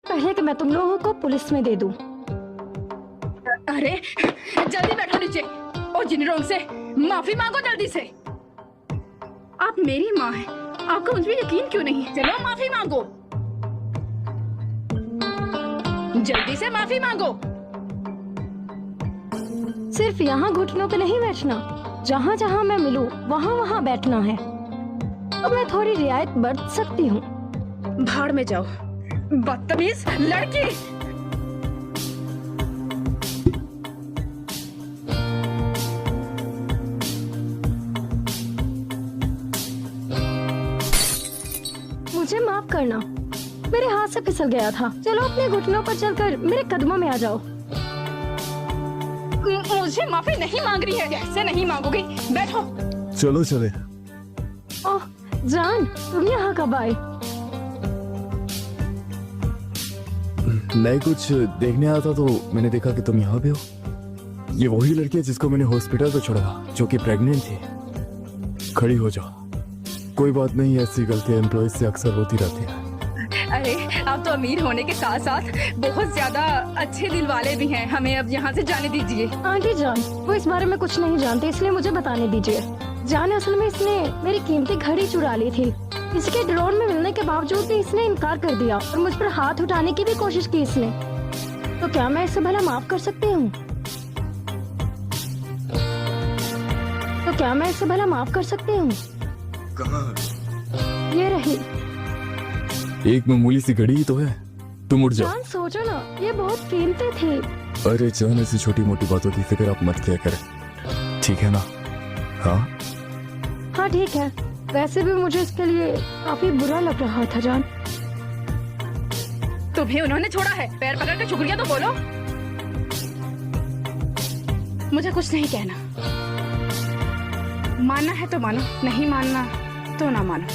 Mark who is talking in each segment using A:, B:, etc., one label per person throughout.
A: पहले कि मैं तुम लोगों को पुलिस में दे दूं।
B: अरे जल्दी बैठो नीचे और जिन से माफी मांगो जल्दी से। आप मेरी माँ हैं, आपको मुझ पर यकीन क्यों नहीं? चलो माफी मांगो, जल्दी से माफी मांगो।
A: सिर्फ यहाँ घुटनों पे नहीं बैठना, जहाँ जहाँ मैं मिलूं वहाँ वहाँ बैठना है। अब मैं थोड़ी रियायत बरत सकती हूँ।
B: भाड़ में जाओ बदतमीज लड़की।
A: मुझे माफ करना, मेरे हाथ से फिसल गया था। चलो अपने घुटनों पर चलकर मेरे कदमों में आ जाओ।
B: मुझे माफी नहीं मांग रही है। कैसे नहीं मांगोगी? बैठो।
C: चलो चले।
A: ओह जान, तुम यहाँ कब आए?
C: मैं कुछ देखने आया था तो मैंने देखा कि तुम यहाँ पे हो। ये वही लड़की है जिसको मैंने हॉस्पिटल पे छोड़ा था, जो कि प्रेग्नेंट थी। खड़ी हो जाओ, कोई बात नहीं, ऐसी गलतियां एम्प्लॉय से अक्सर होती रहती है।
B: अरे आप तो अमीर होने के साथ साथ बहुत ज्यादा अच्छे दिल वाले भी हैं। हमें अब यहाँ से जाने दीजिए।
A: आंटी जान, वो इस बारे में कुछ नहीं जानते, इसलिए मुझे बताने दीजिए। जान, असल में इसने मेरी कीमती घड़ी चुरा ली थी। इसके ड्रोन में मिलने के बावजूद भी इसने इनकार कर दिया और मुझ पर हाथ उठाने की भी कोशिश की इसने। तो क्या मैं इसे भला माफ कर सकती हूँ? तो क्या मैं इसे भला माफ कर सकती हूँ?
C: कहाँ?
A: ये रही।
C: एक मामूली सी घड़ी ही तो है, तुम उठ जाओ।
A: जान सोचो ना, ये बहुत कीमती थी।
C: अरे जान, ऐसी छोटी मोटी बातों की फिक्र आप मत किया करें, ठीक है ना? हाँ
A: हाँ ठीक है। वैसे भी मुझे इसके लिए काफी बुरा लग रहा था जान।
B: तुम्हें उन्होंने छोड़ा है, पैर पकड़ के शुक्रिया तो बोलो। मुझे कुछ नहीं कहना। मानना है तो मानो, नहीं मानना तो ना मानो।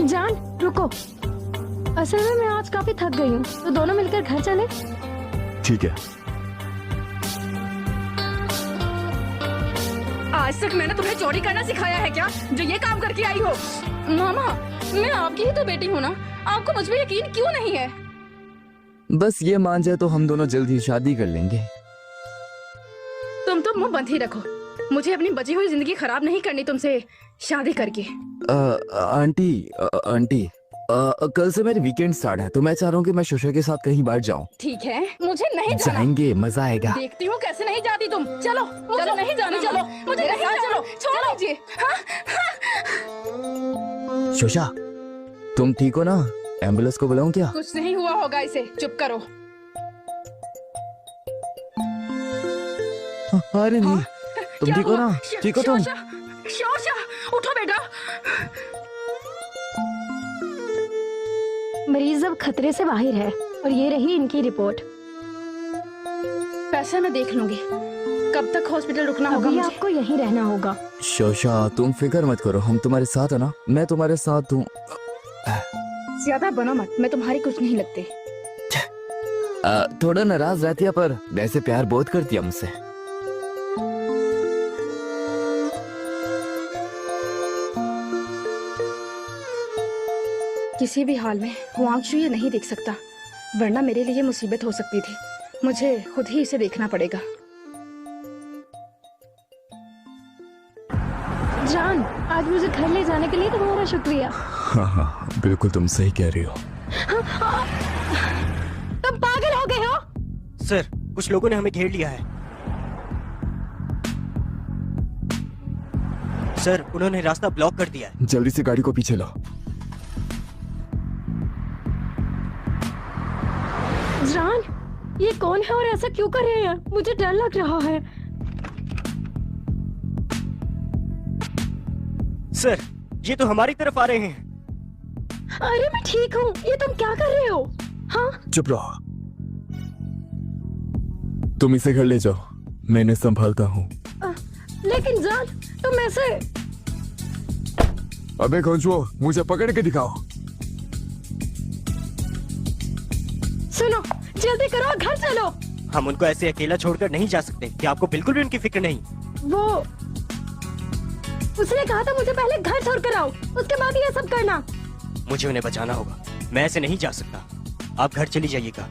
A: जान रुको, असल में मैं आज काफी थक गई हूँ, तो दोनों मिलकर घर चले।
C: ठीक है।
B: आज तक मैंने तुम्हें चोरी करना सिखाया है क्या, जो ये काम करके आई हो? मामा, मैं आपकी ही तो बेटी हूँ ना, आपको मुझ पर यकीन क्यों नहीं है?
D: बस ये मान जाए तो हम दोनों जल्द ही शादी कर लेंगे।
B: तुम तो मुंह बंद ही रखो। मुझे अपनी बची हुई जिंदगी खराब नहीं करनी तुमसे शादी करके।
D: आंटी, कल से मेरे वीकेंड स्टार्ट है, तो मैं चाह रहा हूँ कि मैं शोशा के साथ कहीं बाहर जाऊँ।
B: ठीक है, मुझे नहीं जाना।
D: जाएंगे, मजा आएगा।
B: देखती हूँ कैसे नहीं जाती तुम। चलो चलो, नहीं जाना। चलो मुझे नहीं जाना। चलो छोड़ दीजिए।
D: शोशा, तुम ठीक हो ना? एम्बुलेंस को बुलाऊं क्या?
B: कुछ नहीं हुआ होगा इसे, चुप करो।
D: अरे नहीं, तुम
B: क्या
D: ठीक हो
B: हुआ?
D: ना? ठीक हो तुम?
B: शोशा, उठो बेटा।
A: मरीज अब खतरे से बाहर है और ये रही इनकी रिपोर्ट।
B: पैसा मैं देख लूंगी। कब तक हॉस्पिटल रुकना होगा
A: अभी
B: मुझे?
A: आपको यहीं रहना होगा।
D: शोशा, तुम फिक्र मत करो, हम तुम्हारे साथ है ना, मैं तुम्हारे साथ हूँ।
B: ज्यादा बनो मत, मैं तुम्हारी कुछ नहीं लगती।
D: थोड़ा नाराज रहती है, पर वैसे प्यार बहुत करती है मुझसे।
B: किसी भी हाल में हुआंशु ये नहीं देख सकता, वरना मेरे लिए मुसीबत हो सकती थी। मुझे खुद ही इसे देखना पड़ेगा।
A: जान, आज मुझे घर ले जाने के लिए तुम्हारा शुक्रिया।
C: हाँ हाँ, बिल्कुल तुम सही कह रही हो।
A: तुम पागल हो गए हो?
E: सर, कुछ लोगों ने हमें घेर लिया है। सर, उन्होंने रास्ता ब्लॉक कर दिया है।
C: जल्दी से गाड़ी को पीछे लो।
A: जान, ये कौन है और ऐसा क्यों कर रहे हैं? मुझे डर लग रहा है।
E: सर, ये तो हमारी तरफ आ रहे हैं।
A: अरे मैं ठीक हूँ, ये तुम क्या कर रहे हो? हाँ
C: चुप रहो, तुम इसे घर ले जाओ, मैं इन्हें संभालता हूँ।
A: लेकिन जान, तुम ऐसे।
C: अबे कंजूस, मुझे पकड़ के दिखाओ।
A: सुनो, जल्दी करो, घर चलो।
E: हम उनको ऐसे अकेला छोड़कर नहीं जा सकते। क्या आपको बिल्कुल भी उनकी फिक्र नहीं?
A: वो उसने कहा था मुझे पहले घर छोड़कर आओ, उसके बाद ये सब करना।
E: मुझे उन्हें बचाना होगा। मैं ऐसे नहीं जा सकता। आप घर चली जाइएगा।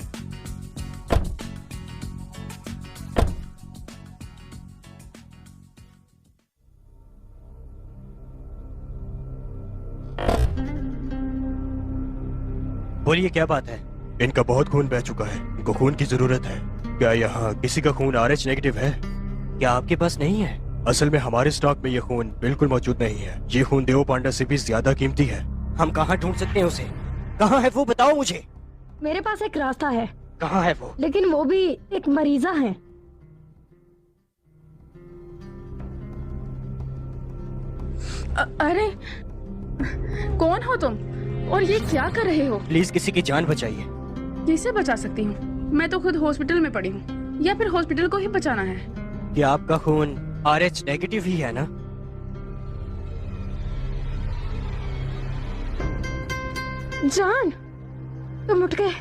E: बोलिए क्या बात है?
F: इनका बहुत खून बह चुका है, इनको खून की जरूरत है। क्या यहाँ किसी का खून RH नेगेटिव है?
E: क्या आपके पास नहीं है?
F: असल में हमारे स्टॉक में ये खून बिल्कुल मौजूद नहीं है। ये खून देव पांडा से भी ज्यादा कीमती है।
E: हम कहाँ ढूंढ सकते हैं उसे? कहाँ है वो, बताओ मुझे।
A: मेरे पास एक रास्ता है,
E: कहाँ है वो?
A: लेकिन वो भी एक मरीजा है।
B: अरे कौन हो तुम और ये क्या कर रहे हो?
E: प्लीज किसी की जान बचाइए।
B: किसे बचा सकती हूँ? मैं तो खुद हॉस्पिटल में पड़ी हूँ, या फिर हॉस्पिटल को ही बचाना है?
E: क्या आपका खून RH नेगेटिव ही है ना?
A: जान, तुम उठ गए।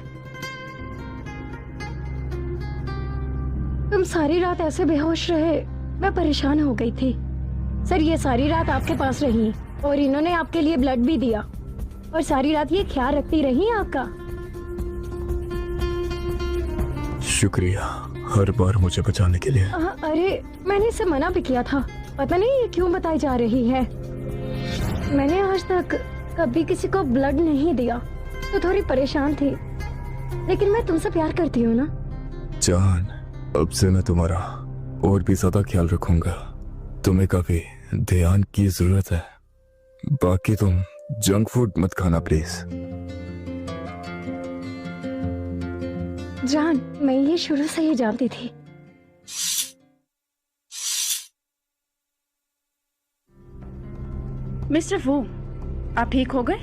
A: तुम सारी रात ऐसे बेहोश रहे, मैं परेशान हो गई थी। सर, ये सारी रात आपके पास रही और इन्होंने आपके लिए ब्लड भी दिया और सारी रात ये ख्याल रखती रही आपका।
C: शुक्रिया हर बार मुझे बचाने के लिए।
A: अरे मैंने इसे मना भी किया था, पता नहीं ये क्यों बताई जा रही है। मैंने आज तक कभी किसी को ब्लड नहीं दिया, तो थोड़ी परेशान थी, लेकिन मैं तुमसे प्यार करती हूँ ना।
C: जान, अब से मैं तुम्हारा और भी ज्यादा ख्याल रखूंगा। तुम्हें काफी ध्यान की जरूरत है। बाकी तुम जंक फूड मत खाना प्लीज।
A: जान, मैं ये शुरू से ही जानती थी।
B: मिस्टर वू, आप ठीक हो गए?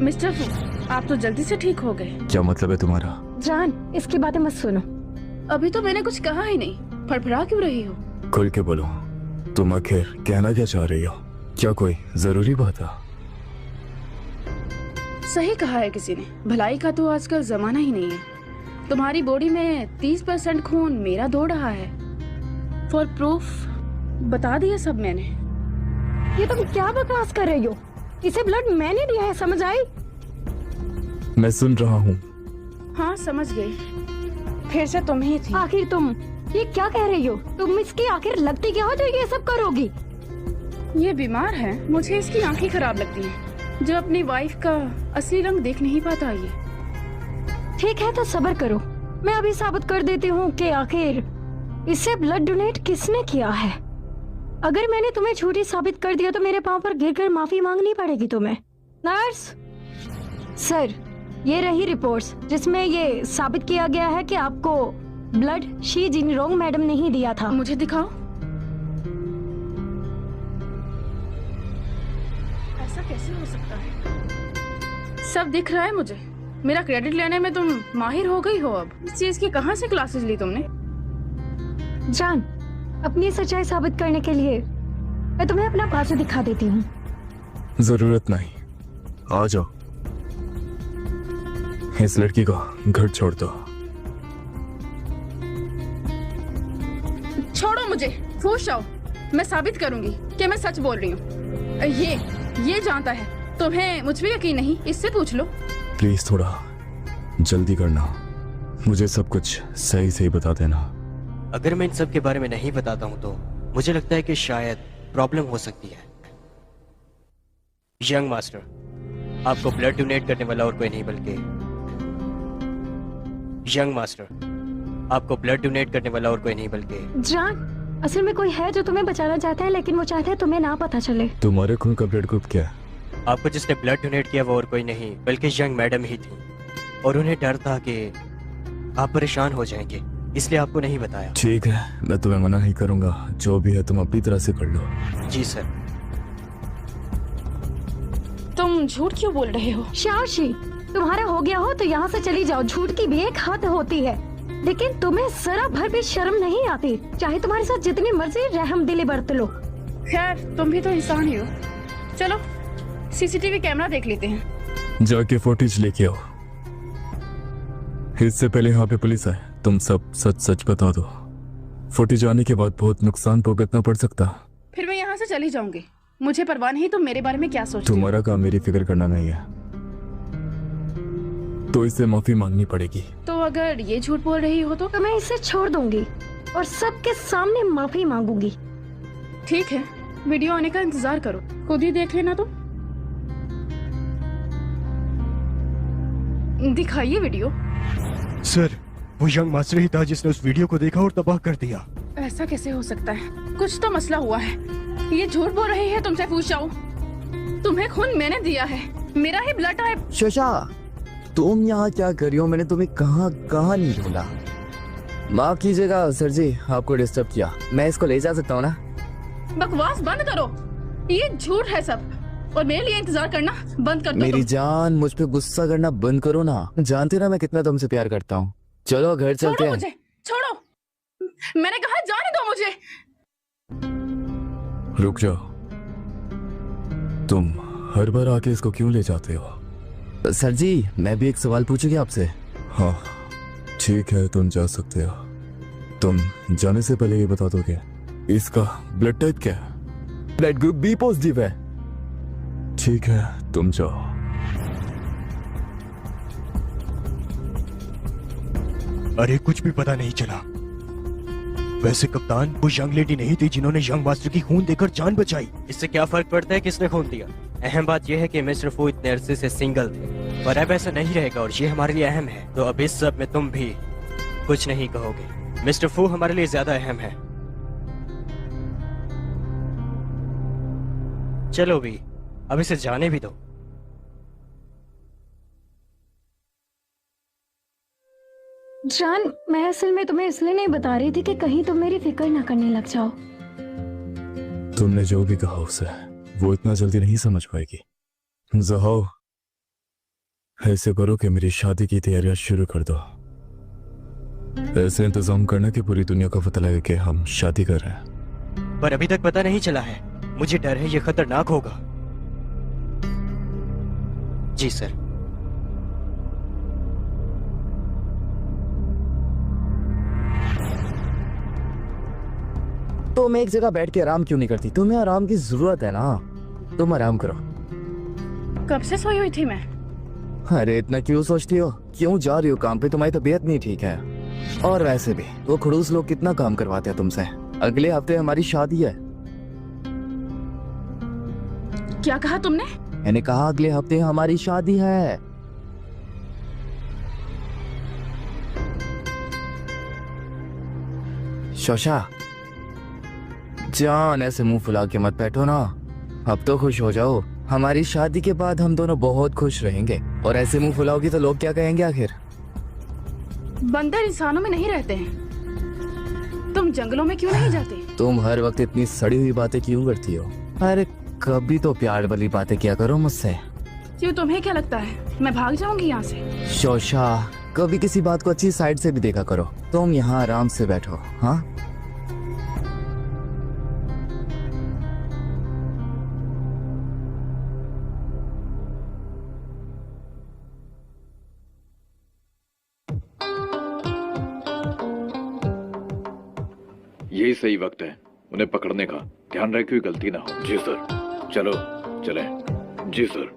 B: मिस्टर वू, आप तो जल्दी से ठीक हो गए।
C: क्या मतलब है तुम्हारा?
A: जान, इसकी बातें मत सुनो।
B: अभी तो मैंने कुछ कहा ही नहीं, फड़फड़ा क्यों रही हो?
C: खुल के बोलो, तुम आखिर कहना क्या चाह रही हो? क्या कोई जरूरी बात है?
B: सही कहा है किसी ने, भलाई का तो आजकल जमाना ही नहीं है। तुम्हारी बॉडी में 30% खून मेरा दौड़ रहा है। फॉर प्रूफ बता दिया सब मैंने।
A: ये तुम क्या बकवास कर रही हो? इसे ब्लड मैंने दिया है, समझ आई?
C: मैं सुन रहा हूँ।
B: हाँ समझ गई, फिर से तुम ही थी।
A: आखिर तुम ये क्या कह रही हो? तुम इसकी आखिर लगती क्या हो जो ये सब करोगी?
B: ये बीमार है, मुझे इसकी आंखें खराब लगती हैं, जो अपनी वाइफ का असली रंग देख नहीं पाता। ये
A: ठीक है तो सब्र करो, मैं अभी साबित कर देती हूँ कि आखिर इससे ब्लड डोनेट किसने किया है। अगर मैंने तुम्हें झूठी साबित कर दिया तो मेरे पांव पर गिरकर माफी मांगनी पड़ेगी तुम्हें। नर्स सर, ये रही रिपोर्ट्स जिसमें ये साबित किया गया है कि आपको ब्लड शी जिनरोंग मैडम ने ही दिया था।
B: मुझे दिखाओ। ऐसा कैसे हो सकता है? सब दिख रहा है मुझे। मेरा क्रेडिट लेने में तुम माहिर हो गई हो। अब इस चीज की कहाँ से क्लासेस ली तुमने?
A: जान, अपनी सच्चाई साबित करने के लिए मैं तुम्हें अपना बाजू दिखा देती हूँ।
C: जरूरत नहीं, आ जाओ। इस लड़की को घर छोड़ दो।
B: छोड़ो मुझे, खुश आओ। मैं साबित करूंगी कि मैं सच बोल रही हूँ। ये जानता है, तुम्हें मुझ पे यकीन नहीं, इससे पूछ लो।
C: प्लीज थोड़ा जल्दी करना, मुझे सब कुछ सही सही बता देना।
E: अगर मैं इन सब के बारे में नहीं बताता हूँ तो मुझे लगता है कि शायद प्रॉब्लम हो सकती है। यंग मास्टर, आपको ब्लड डोनेट करने वाला और कोई नहीं बल्कि यंग मास्टर, आपको ब्लड डोनेट करने वाला और कोई नहीं बल्कि
A: जान, असल में कोई है जो तुम्हें बचाना चाहता है, लेकिन वो चाहता है तुम्हें ना पता चले।
C: तुम्हारे खून का ब्लड ग्रुप क्या है?
E: आपको जिसने ब्लड डोनेट किया वो और कोई नहीं बल्कि यंग मैडम ही थी, और उन्हें डर था कि आप परेशान हो जाएंगे, इसलिए आपको नहीं बताया।
C: ठीक है, मैं तुम्हें मना नहीं करूंगा, जो भी है तुम अपनी तरह से कर लो।
E: जी सर।
B: तुम झूठ क्यों बोल रहे हो?
A: शाशी, तुम्हारा हो गया हो तो यहाँ से चली जाओ। झूठ की भी एक हद होती है, लेकिन तुम्हें जरा भर भी शर्म नहीं आती। चाहे तुम्हारे साथ जितनी मर्जी रहमदिली बरत लो।
B: खैर, तुम भी तो इंसान ही हो। चलो सीसीटीवी कैमरा देख लेते हैं।
C: जाके फुटेज लेके आओ। इससे पहले यहाँ पे पुलिस आए, तुम सब सच सच बता दो। फुटेज आने के बाद बहुत नुकसान भुगतना पड़ सकता।
B: फिर मैं यहाँ से चली जाऊंगी। मुझे परवाह नहीं तुम मेरे बारे में क्या सोचती हो।
C: तुम्हारा काम मेरी फिक्र करना नहीं है, तो इससे माफी मांगनी पड़ेगी।
B: तो अगर ये झूठ बोल रही हो तो?
A: मैं इसे छोड़ दूंगी और सबके सामने माफी मांगूंगी।
B: ठीक है, वीडियो आने का इंतजार करो, खुद ही देख लेना। तो दिखाइए वीडियो।
F: सर, वो यंग मास्टर ही था जिसने उस वीडियो को देखा और तबाह कर दिया।
B: ऐसा कैसे हो सकता है? कुछ तो मसला हुआ है। ये झूठ बोल रही है, तुमसे पूछ जाओ। तुम्हें खून मैंने दिया है, मेरा ही ब्लड टाइप।
D: शोशा, तुम यहाँ क्या कर रही हो? मैंने तुम्हें कहाँ कहाँ नहीं ढूंढा। माफ कीजिएगा सर जी, आपको डिस्टर्ब किया। मैं इसको ले जा सकता हूँ ना?
B: बकवास बंद करो, ये झूठ है सब, और मेरे लिए इंतजार करना बंद कर दो।
D: मेरी जान, मुझ पे गुस्सा करना बंद करो ना। जानते ना मैं कितना तुमसे प्यार करता हूँ। चलो घर चलते
B: छोड़ो
D: हैं।
B: मुझे, छोड़ो, मैंने कहा जाने दो मुझे।
C: रुक जाओ, तुम हर बार आके इसको क्यों ले जाते हो?
D: सर जी, मैं भी एक सवाल पूछूंगी आपसे।
C: हाँ ठीक है, तुम जा सकते हो। तुम जाने से पहले ये बता दोगे इसका ब्लड टाइप क्या है?
D: ब्लड ग्रुप बी पॉजिटिव है।
C: ठीक है, तुम जाओ।
F: अरे कुछ भी पता नहीं चला। वैसे कप्तान, वो यंग लेडी नहीं थी जिन्होंने यंग मास्टर की खून देकर जान बचाई।
E: इससे क्या फर्क पड़ता है किसने खून दिया? अहम बात यह है कि मिस्टर फू इतने अरसे से सिंगल थे, पर अब ऐसा नहीं रहेगा और ये हमारे लिए अहम है। तो अब इस सब में तुम भी कुछ नहीं कहोगे। मिस्टर फू हमारे लिए ज्यादा अहम है। चलो भी, अब इसे जाने भी दो।
A: जान, मैं असल में तुम्हें इसलिए नहीं बता रही थी कि कहीं तुम मेरी फिक्र ना करने लग जाओ।
C: तुमने जो भी कहा उसे वो इतना जल्दी नहीं समझ पाएगी। जहाओ, ऐसे करो कि मेरी शादी की तैयारियां शुरू कर दो। ऐसे इंतजाम करना कि पूरी दुनिया को पता लगे कि हम शादी कर रहे हैं।
E: पर अभी तक पता नहीं चला है। मुझे डर है ये खतरनाक होगा। जी सर।
D: तुम एक जगह बैठ के आराम क्यों नहीं करती? तुम्हें आराम की जरूरत है ना, तुम आराम करो।
B: कब से सोई हुई थी मैं?
D: अरे इतना क्यों सोचती हो? क्यों जा रही हो काम पे? तुम्हारी तबीयत नहीं ठीक है। और वैसे भी वो खड़ूस लोग कितना काम करवाते हैं तुमसे। अगले हफ्ते हमारी शादी है।
B: क्या कहा तुमने?
D: मैंने कहा अगले हफ्ते हमारी शादी है। शोशा जान, ऐसे मुंह फुला के मत बैठो ना। अब तो खुश हो जाओ। हमारी शादी के बाद हम दोनों बहुत खुश रहेंगे। और ऐसे मुंह फुलाओगी तो लोग क्या कहेंगे आखिर?
B: बंदर इंसानों में नहीं रहते हैं। तुम जंगलों में क्यों नहीं जाते?
D: तुम हर वक्त इतनी सड़ी हुई बातें क्यों करती हो? अरे कभी तो प्यार वाली बातें क्या करो मुझसे।
B: क्यों, तुम्हें क्या लगता है मैं भाग जाऊंगी यहाँ से?
D: शोशा, कभी किसी बात को अच्छी साइड से भी देखा करो। तुम यहाँ आराम से बैठो। हाँ,
G: यही सही वक्त है उन्हें पकड़ने का। ध्यान रहे कोई गलती ना हो। जी सर। चलो चलें। जी सर।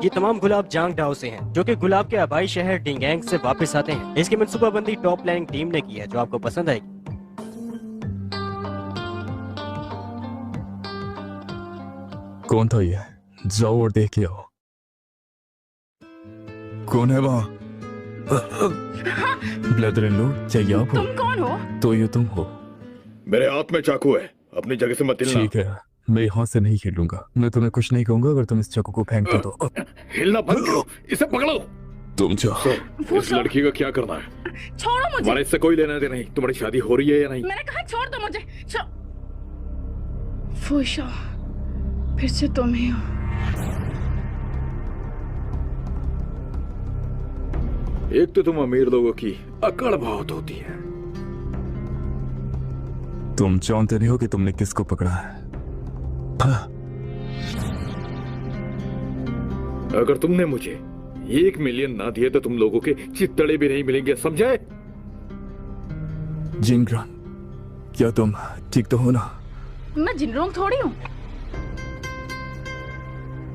E: ये तमाम गुलाब जांग डाओ से हैं, जो कि गुलाब के आबाई शहर डिंगैंग से वापस आते हैं। इसकी मंसूबाबंदी टॉप प्लानिंग टीम ने की है, जो आपको पसंद आएगी।
C: कौन था ये? जाओ और देख के आओ। कौन है वहाँ? ब्रदर इन लॉ, चाहिए आप हो?
B: तुम कौन हो?
C: तो ये तुम हो।
G: मेरे हाथ में चाकू है, अपनी जगह से मत हिलना।
C: ठीक है, मैं यहाँ से नहीं खेलूंगा। मैं तुम्हें कुछ नहीं कहूंगा अगर तुम इस चाकू को फेंक दो तो।
G: हिलना बंद करो, इसे पकड़ो।
C: तुम जाओ।
G: सर, इस लड़की का क्या करना है?
B: छोड़ो मुझे।
G: हमारे इससे कोई लेना देना नहीं। तुम्हारी शादी हो रही है या नहीं?
B: मैंने कहा छोड़ दो मुझे। फूशा, फिर से तुम ही हो।
G: एक तो तुम अमीर लोगों की अकड़ बहुत होती है।
C: तुम जानते नहीं हो कि तुमने किसको पकड़ा है। हाँ।
G: अगर तुमने मुझे 1 मिलियन ना दिए तो तुम लोगों के चित्तड़े भी नहीं मिलेंगे, समझे?
C: जिंगरान, क्या तुम ठीक तो हो ना?
B: मैं जिनरोंग थोड़ी हूँ।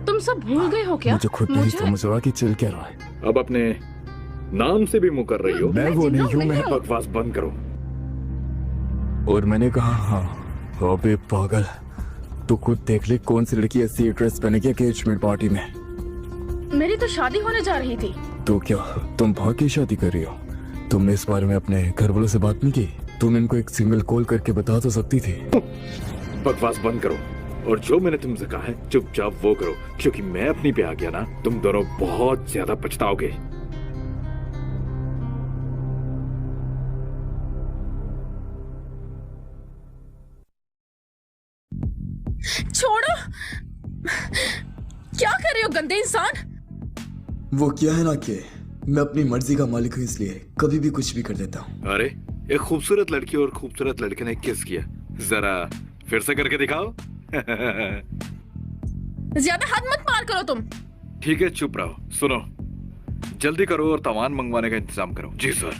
B: तुम सब भूल गए हो क्या?
C: मुझे खुद नहीं समझ रहा कि चल क्या रहा है।
G: अब अपने नाम से भी मुंह कर रही हो।
C: मैं वो नहीं हूँ। मैं
G: बकवास बंद करो।
C: और मैंने कहा हाँ। अबे पागल, तू खुद देख ले कौन सी लड़की ऐसी ड्रेस पहने की एंगेजमेंट पार्टी में।
B: मेरी तो शादी होने जा रही थी।
C: तो क्या तुम भाग की शादी कर रही हो? तुमने इस बारे में अपने घर वालों से बात नहीं की? तुम इनको एक सिंगल कॉल करके बता तो सकती थी।
G: बकवास बंद करो और जो मैंने तुमसे कहा है चुपचाप वो करो, क्योंकि मैं अपनी पे आ गया ना, तुम दोनों बहुत ज्यादा पछताओगे।
B: छोड़ो। क्या कर रहे हो गंदे इंसान?
C: वो क्या है ना कि मैं अपनी मर्जी का मालिक हूँ, इसलिए कभी भी कुछ भी कर देता हूँ।
G: अरे एक खूबसूरत लड़की और खूबसूरत लड़के ने किस किया, जरा फिर से करके दिखाओ।
B: ज्यादा हाथ मत मार करो तुम।
G: ठीक है चुप रहो। सुनो, जल्दी करो और सामान मंगवाने का इंतजाम करो। जी सर।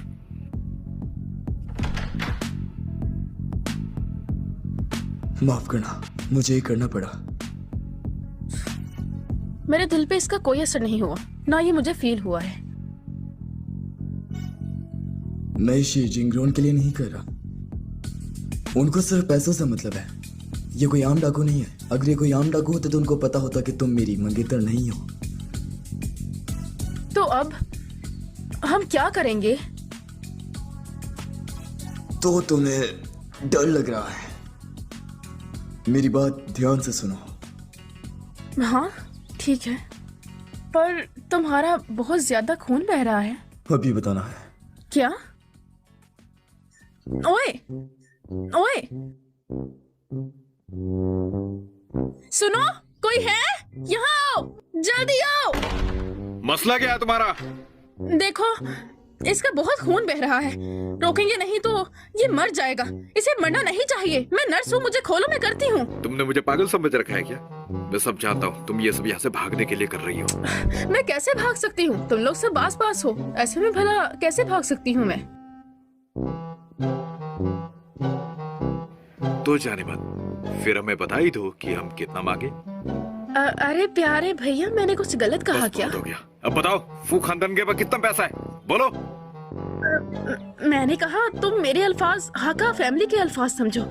C: माफ करना, मुझे ये करना पड़ा।
B: मेरे दिल पे इसका कोई असर नहीं हुआ, ना ये मुझे फील हुआ है।
C: मैं इसे जिंगरोन के लिए नहीं कर रहा। उनको सिर्फ पैसों से मतलब है। ये कोई आम डाकू नहीं है। अगर ये कोई आम डाकू होता तो उनको पता होता कि तुम मेरी मंगेतर नहीं हो।
B: तो अब हम क्या करेंगे?
C: तो तुम्हें डर लग रहा है। मेरी बात ध्यान से सुनो।
B: हाँ ठीक है, पर तुम्हारा बहुत ज्यादा खून बह रहा है।
C: अभी बताना है।
B: क्या? ओए ओए, सुनो, कोई है? यहाँ आओ, जल्दी आओ।
G: मसला क्या है तुम्हारा?
B: देखो, इसका बहुत खून बह रहा है। रोकेंगे नहीं तो ये मर जाएगा। इसे मरना नहीं चाहिए। मैं नर्स हूँ, मुझे खोलो, मैं करती हूँ।
G: तुमने मुझे पागल समझ रखा है क्या? मैं सब जानता हूँ। तुम ये सब यहाँ से भागने के लिए कर रही हो।
B: मैं कैसे भाग सकती हूँ? तुम लोग सब आस पास हो, ऐसे में भला कैसे भाग सकती हूँ मैं?
G: तो जाने मत, फिर हमें बता ही दो कि हम कितना मांगे।
B: अरे प्यारे भैया, मैंने कुछ गलत कहा क्या?
G: हो गया। अब बताओ, फू खानदान के पास कितना पैसा है? बोलो।
B: मैंने कहा तुम मेरे अल्फाज हाका फैमिली के अल्फाज समझो।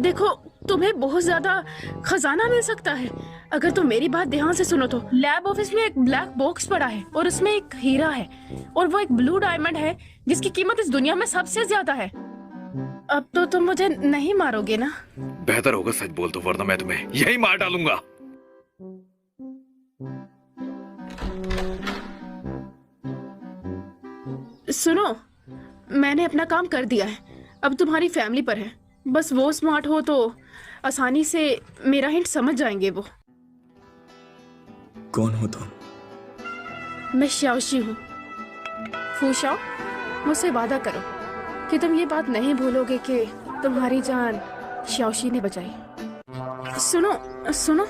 B: देखो, तुम्हें बहुत ज्यादा खजाना मिल सकता है अगर तुम मेरी बात ध्यान से सुनो तो। लैब ऑफिस में एक ब्लैक बॉक्स पड़ा है और उसमें एक हीरा है और वो एक ब्लू डायमंड है जिसकी कीमत इस दुनिया में सबसे ज्यादा है। अब तो तुम मुझे नहीं मारोगे ना?
G: बेहतर होगा सच बोल दो, वरना मैं तुम्हें यही मार डालूंगा।
B: सुनो, मैंने अपना काम कर दिया है, अब तुम्हारी फैमिली पर है। बस वो स्मार्ट हो तो आसानी से मेरा हिंट समझ जाएंगे वो।
C: कौन हो तुम?
B: मैं शाओशी हूँ। फूशाओ, मुझसे वादा करो कि तुम ये बात नहीं भूलोगे कि तुम्हारी जान शाओशी ने बचाई। सुनो सुनो।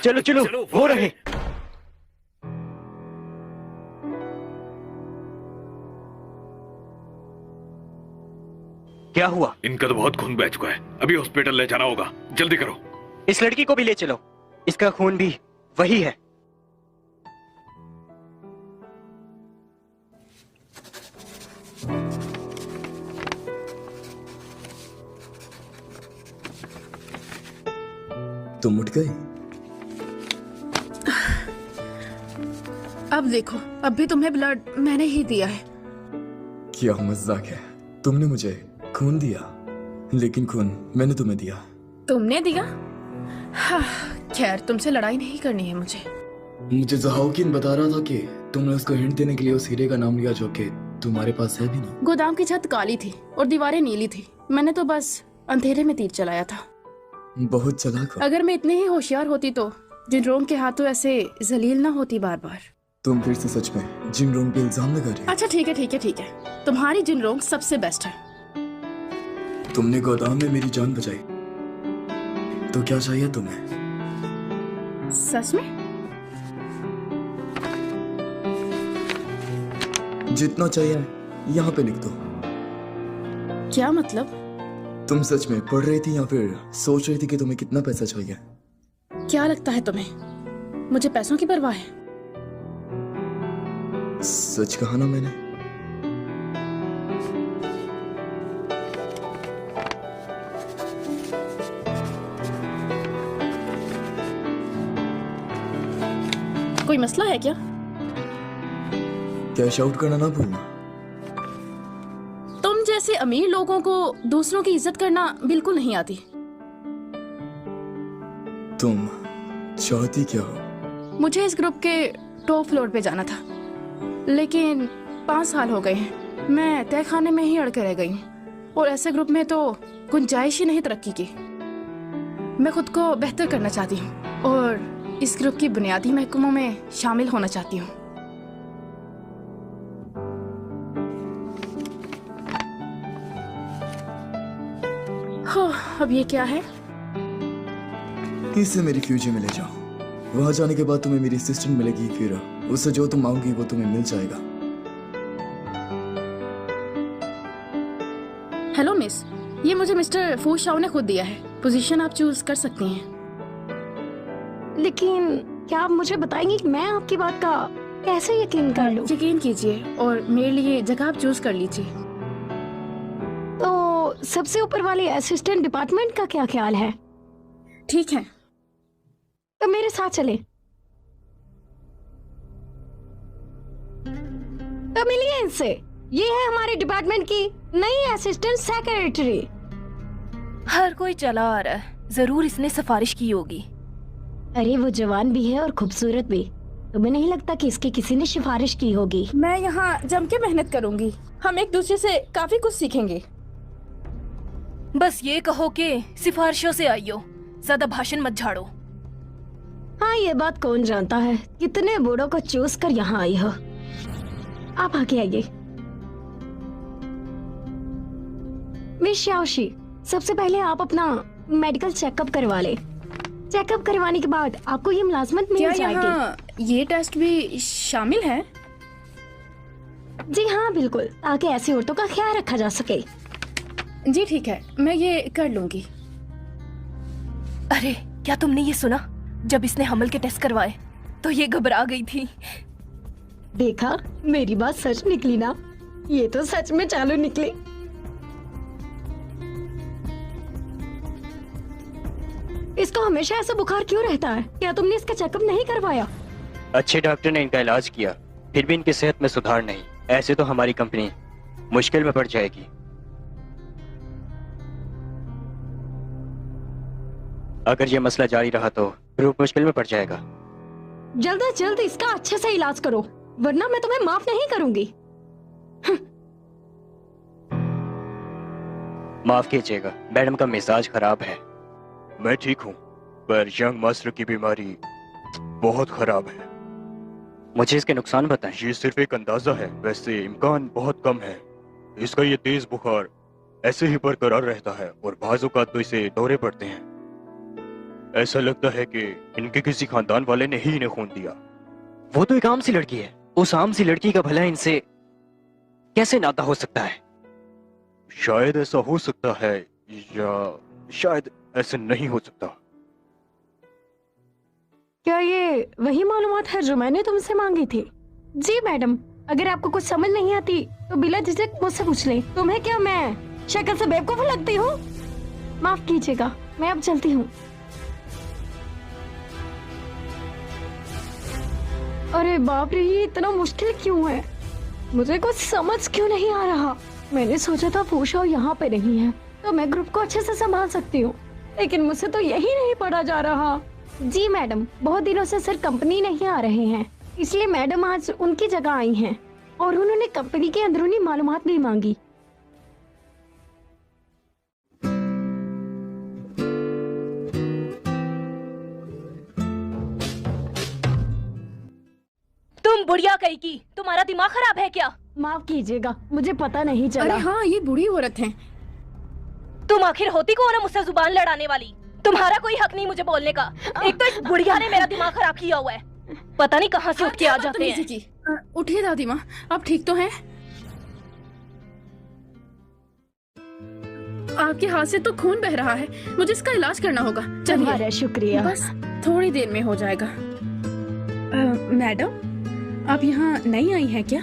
E: चलो चलो, हो रहे। क्या हुआ?
G: इनका तो बहुत खून बह चुका है, अभी हॉस्पिटल ले जाना होगा। जल्दी करो।
E: इस लड़की को भी ले चलो, इसका खून भी वही है।
C: तुम उठ गए?
B: अब देखो, अब भी तुम्हें ब्लड मैंने ही दिया है।
C: क्या मजाक है? तुमने मुझे खून दिया, लेकिन खून मैंने तुम्हें दिया।
B: तुमने दिया? हाँ, खैर तुमसे लड़ाई नहीं करनी है मुझे।
C: मुझे जहाउकिन बता रहा था कि तुमने उसको हिंट देने के लिए उस हीरे का नाम लिया जो कि तुम्हारे पास है भी नहीं।
B: गोदाम की छत काली थी और दीवारें नीली थी। मैंने तो बस अंधेरे में तीर चलाया था।
C: बहुत चालाक हो।
B: अगर मैं इतनी ही होशियार होती तो जिनरोंग के हाथों ऐसे जलील ना होती बार बार।
C: तुम फिर से सच में जिनरोंग पे इल्जाम लगा रही हो?
B: अच्छा ठीक है ठीक है ठीक है, तुम्हारी जिनरोंग सबसे बेस्ट है।
C: तुमने गोदाम में मेरी जान बचाई, तो क्या चाहिए तुम्हें?
B: सच में?
C: जितना चाहिए यहाँ पे लिख दो।
B: क्या मतलब?
C: तुम सच में पढ़ रही थी या फिर सोच रही थी कि तुम्हें कितना पैसा चाहिए?
B: क्या लगता है तुम्हें मुझे पैसों की परवाह है?
C: सच कहा ना मैंने।
B: कोई मसला है क्या?
C: कैश आउट करना ना भूलना।
B: तुम जैसे अमीर लोगों को दूसरों की इज्जत करना बिल्कुल नहीं आती।
C: तुम चाहती क्या हो?
B: मुझे इस ग्रुप के टॉप फ्लोर पे जाना था, लेकिन 5 साल हो गए हैं मैं तय खाने में ही अड़के रह गई हूँ, और ऐसे ग्रुप में तो गुंजाइश ही नहीं तरक्की की। मैं खुद को बेहतर करना चाहती हूँ और इस ग्रुप की बुनियादी महकमों में शामिल होना चाहती हूँ। अब ये क्या है?
C: इसे मेरी फ्यूचर में ले जाओ। वहां जाने के बाद तुम्हें मेरी असिस्टेंट मिलेगी, फिर उससे जो तुम मांगोगी वो तुम्हें मिल जाएगा।
B: हेलो मिस, ये मुझे मिस्टर फू शाओ ने खुद दिया है। पोजीशन आप चूज कर सकती हैं।
A: लेकिन क्या आप मुझे बताएंगी कि मैं आपकी बात का कैसे यकीन कर लूं?
B: यकीन कीजिए और मेरे लिए जगह आप चूज कर लीजिए।
A: तो सबसे ऊपर वाले असिस्टेंट डिपार्टमेंट का क्या ख्याल है?
B: ठीक है,
A: तो मेरे साथ चले। तो मिलिए इनसे। ये है हमारे डिपार्टमेंट की नई असिस्टेंट सेक्रेटरी।
H: हर कोई चला आ रहा है, जरूर इसने सिफारिश की होगी।
A: अरे वो जवान भी है और खूबसूरत भी। तुम्हें नहीं लगता कि इसकी किसी ने सिफारिश की होगी?
B: मैं यहाँ जम के मेहनत करूंगी। हम एक दूसरे से काफी कुछ सीखेंगे।
H: बस ये कहो कि सिफारिशों से आई हो, ज्यादा भाषण मत झाड़ो।
A: हाँ, ये बात कौन जानता है कितने बूढ़ों को चूस कर यहाँ आई हो। आप आगे आइए। मिस शाओशी, सबसे पहले आप अपना मेडिकल चेकअप करवा ले। चेकअप करवाने के बाद आपको ये मुलाजमत मिल
B: क्या
A: जाएगी।
B: यहाँ ये टेस्ट भी शामिल है?
A: जी हाँ, बिल्कुल, ताकि ऐसी औरतों का ख्याल रखा जा सके।
B: जी ठीक है, मैं ये कर लूंगी।
H: अरे क्या तुमने ये सुना? जब इसने हमल के टेस्ट करवाए तो ये घबरा गई थी।
A: देखा, मेरी बात सच निकली ना। ये तो सच में चालू निकली। इसको हमेशा ऐसा बुखार क्यों रहता है? क्या तुमने इसका चेकअप नहीं करवाया?
E: अच्छे डॉक्टर ने इनका इलाज किया, फिर भी इनकी सेहत में सुधार नहीं। ऐसे तो हमारी कंपनी मुश्किल में पड़ जाएगी। अगर ये मसला जारी रहा तो ग्रुप मुश्किल में पड़ जाएगा।
A: जल्द से जल्द इसका अच्छे से इलाज करो, वरना मैं तुम्हें माफ नहीं करूंगी।
E: माफ कीजिएगा, मैडम का मिजाज खराब है।
F: मैं ठीक हूँ, पर यंग मास्टर की बीमारी बहुत खराब है।
E: मुझे इसके नुकसान बताएं।
F: ये सिर्फ एक अंदाजा है, वैसे इम्कान बहुत कम है। इसका ये तेज बुखार ऐसे ही बरकरार रहता है और बाज़ औक़ात तो इसे दौरे पड़ते हैं। ऐसा लगता है कि इनके किसी खानदान वाले ने ही इन्हें खून दिया।
E: वो तो एक आम सी लड़की है। उस आम सी लड़की का भला इनसे कैसे नाता हो सकता है?
F: शायद ऐसा हो सकता है या शायद ऐसा नहीं हो सकता।
A: क्या ये वही मालूमात है जो मैंने तुमसे मांगी थी? जी मैडम, अगर आपको कुछ समझ नहीं आती तो बिला झिझक मुझसे पूछ लें। तुम्हें क्या मैं शक्ल से बेवकूफ लगती हूँ? माफ कीजिएगा, मैं अब चलती हूँ। अरे बाप रे, ये इतना मुश्किल क्यों है? मुझे कुछ समझ क्यों नहीं आ रहा? मैंने सोचा था पूछो यहाँ पे नहीं है तो मैं ग्रुप को अच्छे से संभाल सकती हूँ, लेकिन मुझसे तो यही नहीं पढ़ा जा रहा। जी मैडम, बहुत दिनों से सर कंपनी नहीं आ रहे हैं, इसलिए मैडम आज उनकी जगह आई हैं और उन्होंने कंपनी के अंदरूनी मालूमात भी मांगी।
H: तुम बुढ़िया कही की, तुम्हारा दिमाग खराब है क्या?
A: माफ कीजिएगा, मुझे पता नहीं चला।
B: अरे हाँ, ये बूढ़ी औरत है।
H: तुम आखिर होती कौन है मुझसे जुबान लड़ाने वाली? तुम्हारा कोई हक नहीं मुझे बोलने का। एक तो इस बुढ़िया ने मेरा दिमाग खराब किया हुआ है, पता नहीं कहाँ से उठ के आ जाते हैं।
B: उठिए दादी माँ, आप ठीक तो हैं? आपके हाथ से तो खून बह रहा है, मुझे इसका इलाज करना होगा। चलिए,
A: तुम्हारा शुक्रिया।
B: बस थोड़ी देर में हो जाएगा। मैडम, आप यहाँ नई आई हैं क्या?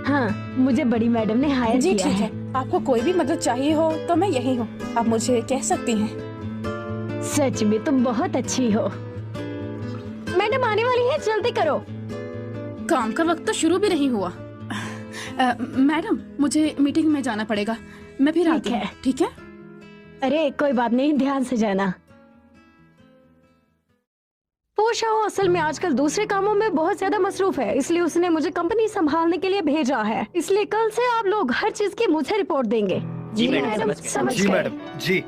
A: हाँ, मुझे बड़ी मैडम ने हायर
B: जी
A: किया
B: ठीक
A: है।
B: है, आपको कोई भी मदद चाहिए हो तो मैं यही हूँ, आप मुझे कह सकती हैं।
A: सच में तुम बहुत अच्छी हो। मैडम आने वाली है, जल्दी करो।
B: काम का वक्त तो शुरू भी नहीं हुआ। मैडम, मुझे मीटिंग में जाना पड़ेगा, मैं फिर आती हूँ, ठीक है?
A: अरे कोई बात नहीं, ध्यान से जाना। पोशाओ असल में आजकल दूसरे कामों में बहुत ज्यादा मसरूफ है, इसलिए उसने मुझे कंपनी संभालने के लिए भेजा है। इसलिए कल से आप लोग हर चीज की मुझे रिपोर्ट देंगे।
E: जी मैडम, समझ गए।
D: जी
A: गए।
D: मैडम जी।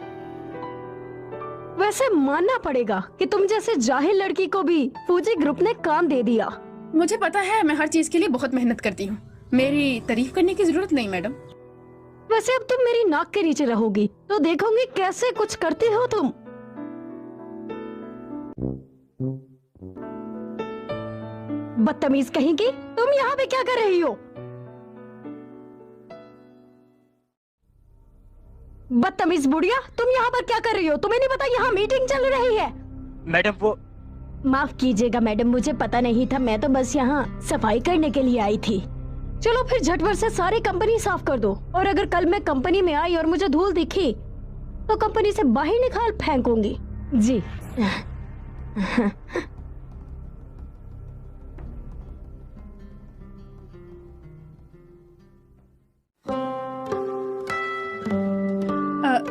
A: वैसे मानना पड़ेगा कि तुम जैसे जाहिल लड़की को भी फूजी ग्रुप ने काम दे दिया।
B: मुझे पता है, मैं हर चीज के लिए बहुत मेहनत करती हूँ, मेरी तारीफ करने की जरूरत नहीं मैडम।
A: वैसे अब तुम मेरी नाक के नीचे रहोगी तो देखोगे कैसे कुछ करती हो तुम। बदतमीज कहेंगी, तुम यहाँ पे क्या कर रही हो? बदतमीज बुढ़िया, तुम यहाँ पर क्या कर रही हो? तुम्हें नहीं पता यहाँ मीटिंग चल रही है?
E: मैडम वो
A: माफ कीजिएगा मैडम, मुझे पता नहीं था, मैं तो बस यहाँ सफाई करने के लिए आई थी। चलो फिर झटपट से सारी कंपनी साफ कर दो, और अगर कल मैं कंपनी में आई और मुझे धूल दिखी तो कंपनी से बाहर निकाल फेंकूंगी। जी।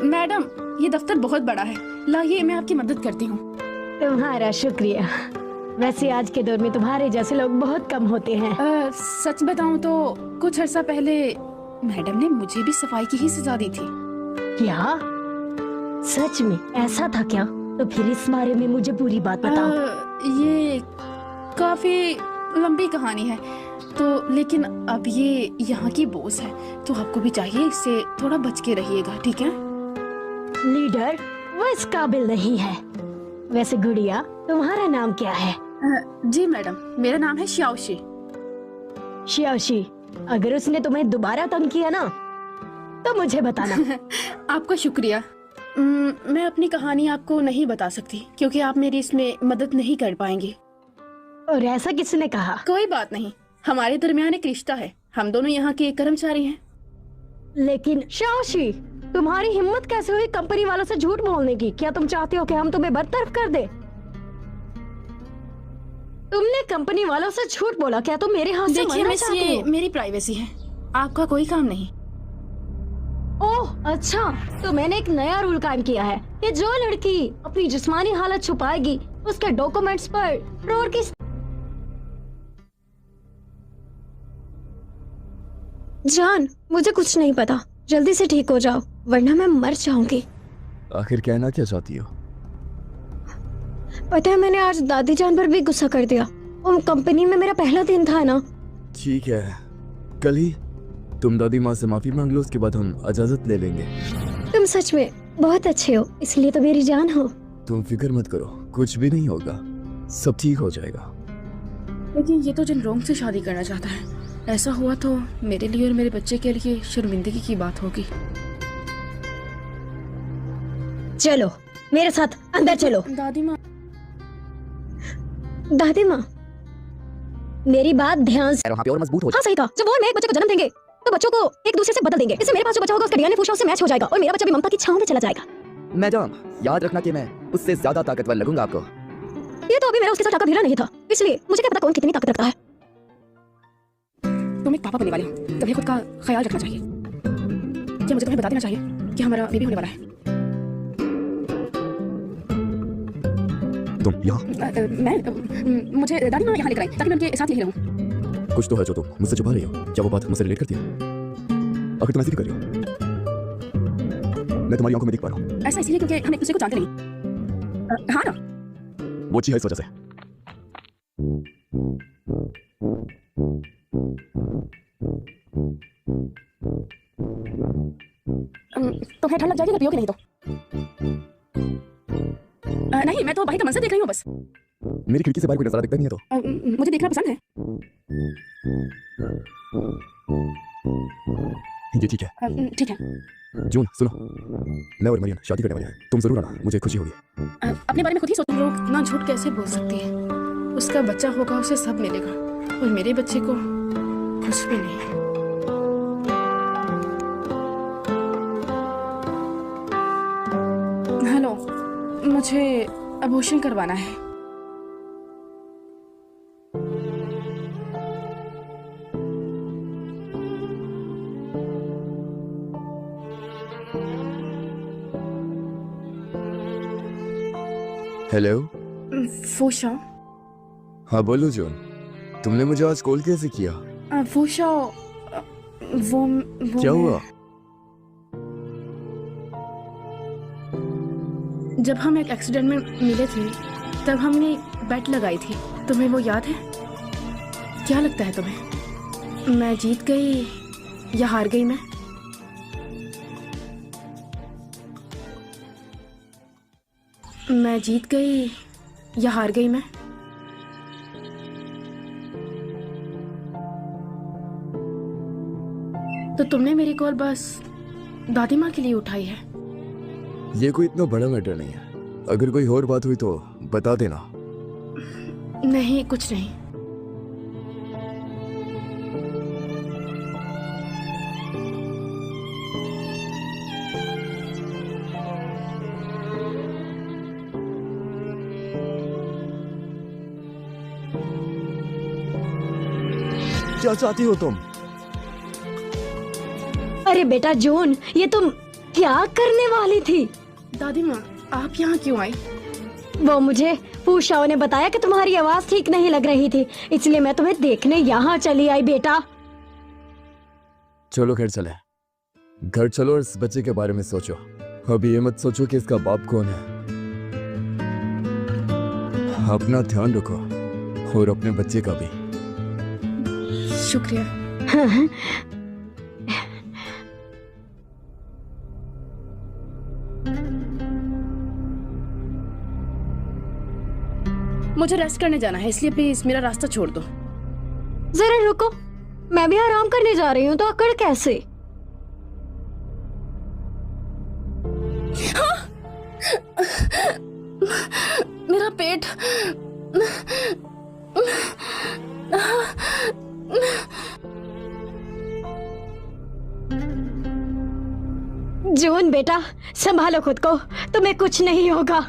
B: मैडम, ये दफ्तर बहुत बड़ा है, लाइए मैं आपकी मदद करती हूँ।
A: तुम्हारा शुक्रिया। वैसे आज के दौर में तुम्हारे जैसे लोग बहुत कम होते हैं।
B: सच बताऊं तो कुछ अर्सा पहले मैडम ने मुझे भी सफाई की ही सजा दी थी।
A: क्या सच में ऐसा था क्या? तो फिर इस बारे में मुझे पूरी बात बताओ।
B: ये काफी लंबी कहानी है तो, लेकिन अब ये यहाँ की बॉस है तो आपको भी चाहिए इससे थोड़ा बच के रहिएगा, ठीक है?
A: लीडर वो इस काबिल नहीं है। वैसे गुड़िया, तुम्हारा नाम क्या है?
B: जी मैडम, मेरा नाम है श्याओशी।
A: श्याओशी, अगर उसने तुम्हें दोबारा तंग किया ना तो मुझे बताना।
B: आपका शुक्रिया। मैं अपनी कहानी आपको नहीं बता सकती क्योंकि आप मेरी इसमें मदद नहीं कर पाएंगी।
A: और ऐसा किसने कहा?
B: कोई बात नहीं, हमारे दरमियान एक रिश्ता है, हम दोनों यहाँ के कर्मचारी हैं।
A: लेकिन श्याओशी, तुम्हारी हिम्मत कैसे हुई कंपनी वालों से झूठ बोलने की? क्या तुम चाहते हो कि हम तुम्हें बरतरफ कर दे? तुमने कंपनी वालों से झूठ बोला, क्या तुम मेरे हाथ से
B: देखिए
A: मरना
B: मिस,
A: चाहते
B: ये
A: हो?
B: मेरी प्राइवेसी है, आपका कोई काम नहीं।
A: ओह अच्छा, तो मैंने एक नया रूल कायम किया है कि जो लड़की अपनी जिस्मानी हालत छुपाएगी उसके डॉक्यूमेंट्स पर ड्रॉअर की। जान, मुझे कुछ नहीं पता, जल्दी से ठीक हो जाओ वरना मैं मर जाऊंगी।
C: आखिर कहना क्या चाहती हो?
A: पता है, मैंने आज दादी जान पर भी गुस्सा कर दिया। वो कंपनी में मेरा पहला दिन था ना।
C: ठीक है, कल ही तुम दादी माँ से माफी मांग लो, उसके बाद हम इजाजत ले लेंगे।
A: तुम सच में बहुत अच्छे हो, इसलिए तो मेरी जान हो।
C: तुम फिक्र मत करो, कुछ भी नहीं होगा, सब ठीक हो जाएगा।
B: लेकिन ये तो जिनरोंग से शादी करना चाहता है, ऐसा हुआ तो मेरे लिए और मेरे बच्चे के लिए शर्मिंदगी की बात होगी।
A: चलो मेरे साथ अंदर चलो।
B: दादी माँ,
A: दादी माँ, मेरी बात ध्यान से।
D: वहाँ पे और मजबूत हो
A: हाँ सही कहा, जब वो और मैं एक बच्चे को जन्म देंगे तो बच्चों को एक दूसरे से बदल देंगे। इससे मेरे पास जो बच्चा होगा उसका डीएनए पोषण से मैच हो जाएगा और मेरा बच्चा भी ममता की छांव में चला जाएगा।
D: मैडम, याद रखना कि मैं उससे ज्यादा ताकतवर लगूंगा आपको।
A: ये तो अभी मेरा उसके साथ टाका भिड़ा नहीं था, इसलिए मुझे क्या पता कौन कितनी ताकत रखता है।
B: तुम एक पापा बनने वाले हो, तुम्हें खुद का ख्याल रखना चाहिए। क्या मुझे तुम्हें बता देना चाहिए कि हमारा बेबी होने वाला है?
C: तुम यहाँ
B: मुझे दादी माँ यहाँ लेकर आई ताकि मैं उनके साथ यहीं रहूं।
C: कुछ तो है जो तुम मुझसे छुपा रही हो। क्या वो बात मुझसे रिलेट करती है? आखिर तुम ऐसे क्यों कर रही हो? मैं तुम्हारी आंखों में देख पा रहा हूँ।
B: ऐसा इसलिए क्योंकि हम एक दूसरे को जानते नहीं। हाँ ना?
C: वो अच्छी है इस वजह से।
B: तुम्हें ठंड लग जाएगी अगर पियोगे नहीं तो। नहीं, मैं तो बाहर का मंजर देख रही हूँ बस।
C: मेरी खिड़की से बाहर कोई नजारा दिखता नहीं है तो।
B: मुझे देखना पसंद है।
C: ये ठीक है।
B: ठीक है।
C: जून सुनो, मैं और मरियम शादी करने वाले हैं, तुम जरूर आना, मुझे खुशी होगी।
B: अपने बारे में खुद ही सोचो। लोग ना झूठ कैसे बोल सकती है। उसका बच्चा होगा, उसे सब मिलेगा, और मेरे बच्चे को कुछ भी नहीं। हेलो, मुझे अबॉर्शन करवाना है।
C: हेलो।
B: फूशा।
C: हाँ बोलो जून, तुमने मुझे आज कॉल कैसे किया?
B: फूशा, वो
C: क्या हुआ?
B: जब हम एक एक्सीडेंट में मिले थे तब हमने बेट लगाई थी, तुम्हें वो याद है? क्या लगता है तुम्हें, मैं जीत गई या हार गई? मैं जीत गई या हार गई? मैं तो तुमने मेरी कॉल बस दादी माँ के लिए उठाई है।
C: ये कोई इतना बड़ा मैटर नहीं है, अगर कोई और बात हुई तो बता देना।
B: नहीं, कुछ नहीं।
C: क्या चाहती हो तुम?
A: अरे बेटा जून, ये तुम क्या करने वाली थी?
B: दादी माँ, आप यहाँ क्यों आई?
A: वो मुझे पूषा ने बताया कि तुम्हारी आवाज ठीक नहीं लग रही थी, इसलिए मैं तुम्हें देखने यहाँ चली आई बेटा।
C: चलो घर चले, घर चलो और इस बच्चे के बारे में सोचो। अभी ये मत सोचो कि इसका बाप कौन है। अपना ध्यान रखो और अपने बच्चे का भी।
B: शुक्रिया। मुझे रेस्ट करने जाना है, इसलिए प्लीज मेरा रास्ता छोड़ दो।
A: जरा रुको, मैं भी आराम करने जा रही हूँ, तो अकड़ कैसे?
B: मेरा पेट।
A: जून बेटा, संभालो खुद को, तुम्हें कुछ नहीं होगा।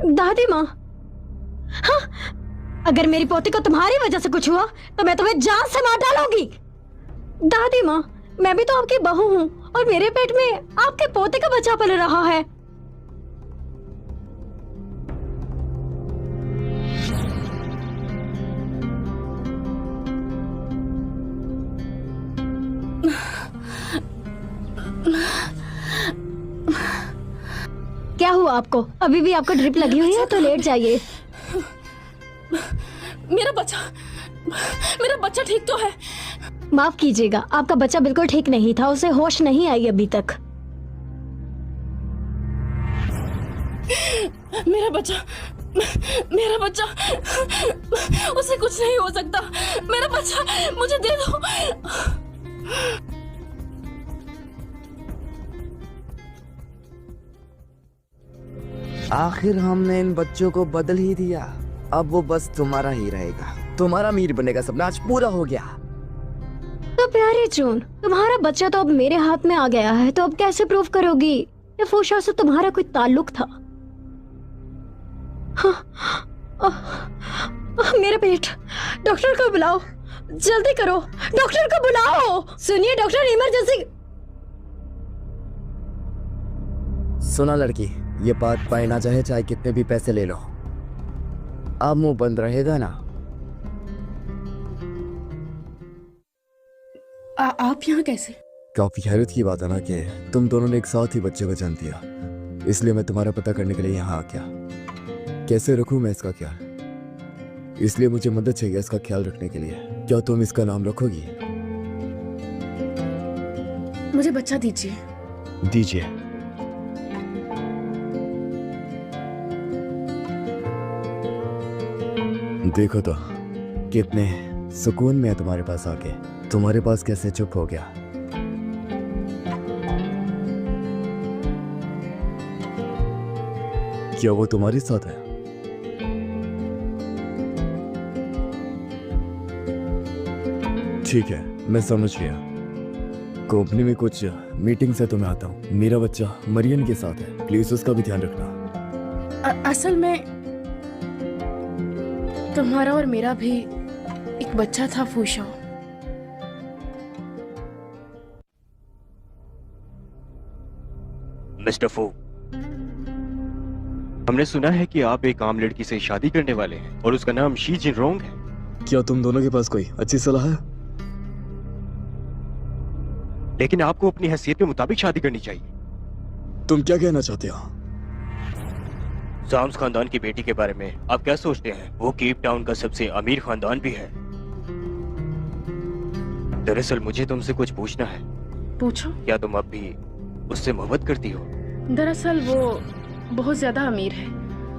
A: दादी माँ, हाँ, अगर मेरी पोती को तुम्हारी वजह से कुछ हुआ तो मैं तुम्हें जान से मार डालूंगी। दादी माँ, मैं भी तो आपकी बहू हूँ और मेरे पेट में आपके पोते का बच्चा पल रहा है। क्या हुआ आपको? अभी भी आपको ड्रिप लगी हुई है तो लेट जाइए।
B: मेरा बच्चा ठीक तो है?
A: माफ कीजिएगा, आपका बच्चा बिल्कुल ठीक नहीं था, उसे होश नहीं आई अभी तक।
B: मेरा बच्चा, उसे कुछ नहीं हो सकता। मेरा बच्चा मुझे दे दो।
D: आखिर हमने इन बच्चों को बदल ही दिया, अब वो बस तुम्हारा ही रहेगा। तुम्हारा अमीर बनने का सपना आज पूरा हो गया।
A: तो प्यारे जून, तुम्हारा बच्चा तो अब मेरे हाथ में आ गया है, तो अब कैसे प्रूव करोगी कि फूशा से तुम्हारा कोई ताल्लुक था? मेरा पेट, डॉक्टर को बुलाओ, जल्दी करो, डॉक्टर को बुलाओ। सुनिए डॉक्टर, इमरजेंसी।
D: सुना लड़की, ये बात पाए ना चाहे चाहे कितने भी पैसे ले लो, अब मुंह बंद रहेगा ना।
B: आप यहाँ कैसे?
C: काफी हैरत की बात है ना कि तुम दोनों ने एक साथ ही बच्चे को जन्म दिया, इसलिए मैं तुम्हारा पता करने के लिए यहाँ आ गया। कैसे रखूं मैं इसका ख्याल, इसलिए मुझे मदद चाहिए इसका ख्याल रखने के लिए। क्या तुम इसका नाम रखोगी?
B: मुझे बच्चा दीजिए।
C: दीजिए। देखो तो कितने सुकून में है तुम्हारे पास आके। तुम्हारे पास कैसे चुप हो गया? क्या वो तुम्हारे साथ है? ठीक है, मैं समझ गया। कंपनी में कुछ मीटिंग से तो मैं आता हूँ। मेरा बच्चा मरियन के साथ है, प्लीज उसका भी ध्यान रखना।
B: असल में तुम्हारा और मेरा भी एक बच्चा था फूशा।
E: मिस्टर फू, हमने सुना है कि आप एक आम लड़की से शादी करने वाले हैं और उसका नाम शी जिन रोंग है।
C: क्या तुम दोनों के पास कोई अच्छी सलाह है?
E: लेकिन आपको अपनी हैसियत के मुताबिक शादी करनी चाहिए।
C: तुम क्या कहना चाहते हो?
E: जाम्स खानदान की बेटी के बारे में आप क्या सोचते हैं? वो केप टाउन का सबसे अमीर खानदान भी है। दरअसल मुझे तुमसे कुछ पूछना है।
B: पूछो।
E: क्या तुम अब भी उससे मोहब्बत करती हो?
B: दरअसल वो बहुत ज्यादा अमीर है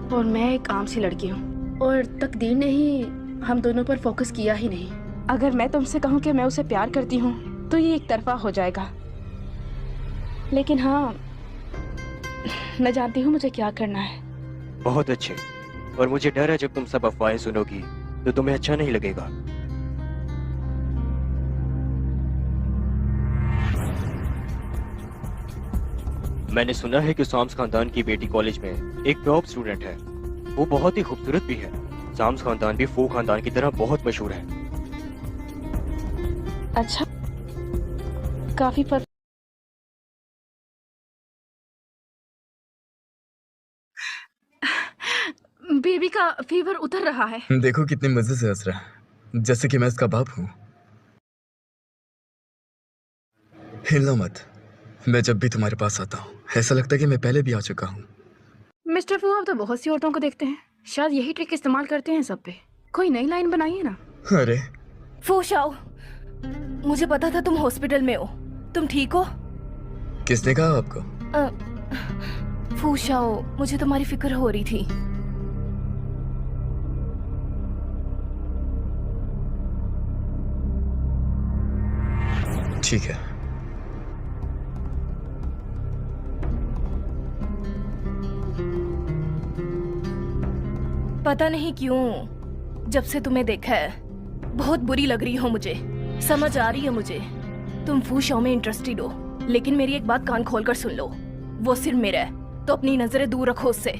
B: और मैं एक आम सी लड़की हूँ, और तकदीर ने ही हम दोनों पर फोकस किया ही नहीं। अगर मैं तुमसे कहूँ कि मैं उसे प्यार करती हूँ तो ये एक तरफा हो जाएगा। लेकिन हाँ, मैं जानती हूँ मुझे क्या करना है।
E: बहुत अच्छे। और मुझे डर है जब तुम सब अफवाहें सुनोगी तो तुम्हें अच्छा नहीं लगेगा। मैंने सुना है कि साम्स खानदान की बेटी कॉलेज में एक टॉप स्टूडेंट है। वो बहुत ही खूबसूरत भी है। साम्स खानदान भी फू खानदान की तरह बहुत मशहूर है।
B: अच्छा, काफी पर बेबी का फीवर उतर रहा है।
C: देखो कितने मजे से हंस रहा है, जैसे कि मैं इसका बाप हूँ। हिलना मत। मैं जब भी तुम्हारे पास आता हूँ ऐसा लगता है कि मैं पहले भी आ चुका हूँ।
B: मिस्टर फू, आप तो बहुत सी औरतों को देखते हैं, शायद यही ट्रिक इस्तेमाल करते हैं सब पे। कोई नई लाइन बनाइए ना।
C: अरे
H: फू शाओ, मुझे पता था तुम हॉस्पिटल में हो। तुम ठीक हो?
C: किसने कहा आपको?
H: फू शाओ, मुझे तुम्हारी फिक्र हो रही थी।
C: ठीक है।
H: पता नहीं क्यों जब से तुम्हें देखा है बहुत बुरी लग रही हो मुझे। समझ आ रही है मुझे तुम फू शाओ में इंटरेस्टेड हो, लेकिन मेरी एक बात कान खोलकर सुन लो। वो सिर्फ मेरा है, तो अपनी नजरें दूर रखो उससे।